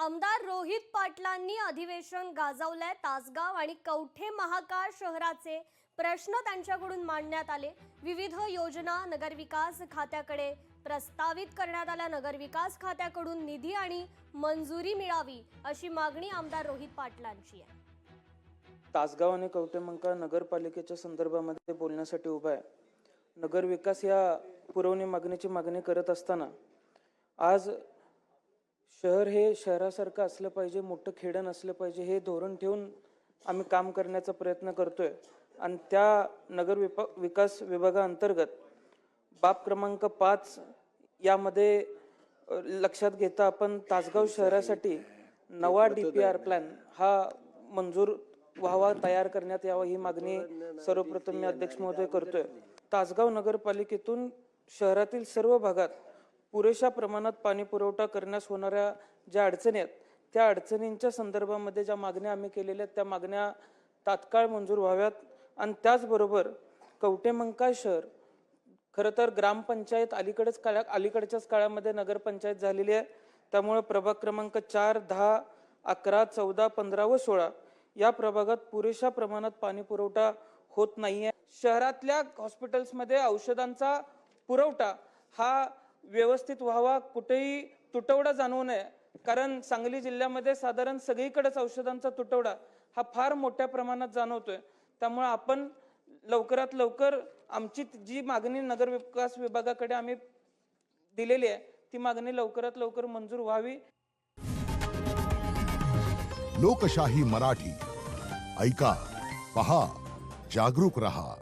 आमदार रोहित पाटलांनी अधिवेशन गाजवलंय। तासगाव आणि कवठे महाकाळ शहराचे प्रश्न त्यांच्याकडून मांडण्यात आले। विविध योजना नगरविकास खात्याकडे प्रस्तावित करण्यात आल्या। नगरविकास खात्याकडून निधी आणि मंजुरी मिळावी अशी मागणी आमदार रोहित पाटलांची आहे। तासगाव आणि कवठे महाकाळ नगरपालिकेच्या संदर्भामध्ये बोलण्यासाठी उभा आहे। नगरविकास या पुरवणी मागणीची मागणी करत असताना आज शहर हे शहरासारखं असलं पाहिजे, मोठं खेडं नसलं पाहिजे, हे धोरण ठेवून आम्ही काम करण्याचा प्रयत्न करतोय। आणि त्या विकास विभागाअंतर्गत बाब क्रमांक 5 यामध्ये लक्षात घेता आपण तासगाव शहरासाठी नवा DPR प्लॅन हा मंजूर व्हावा, तयार करण्यात यावा ही मागणी सर्वप्रथम मी अध्यक्ष महोदय करतोय। तासगाव नगरपालिकेतून शहरातील सर्व भागात पुरेशा प्रमाणात पाणी पुरवठा करण्यास होणाऱ्या ज्या अडचणी आहेत त्या अडचणींच्या संदर्भामध्ये ज्या मागण्या आम्ही केलेल्या आहेत त्या मागण्या तात्काळ मंजूर व्हाव्यात। आणि त्याचबरोबर कवठे महाकाळ शहर खरं तर ग्रामपंचायत अलीकडच्याच काळामध्ये नगरपंचायत झालेली आहे। त्यामुळे प्रभाग क्रमांक 4, 10, 11, 14, 15 व 16 या प्रभागात पुरेशा प्रमाणात पाणी पुरवठा होत नाहीये। शहरातल्या हॉस्पिटल्समध्ये औषधांचा पुरवठा हा व्यवस्थित व्हावा, कुठेही तुटवडा जाणवू नये। कारण सांगली जिल्ह्यामध्ये साधारण सगळीकडेच औषधांचा तुटवडा हा फार मोठ्या प्रमाणात जाणवतोय। त्यामुळे आपण लवकरात लवकर आमची जी मागणी नगरविकास विभागाकडे आम्ही दिलेली आहे ती मागणी लवकरात लवकर मंजूर व्हावी। लोकशाही मराठी ऐका, पहा, जागरूक रहा।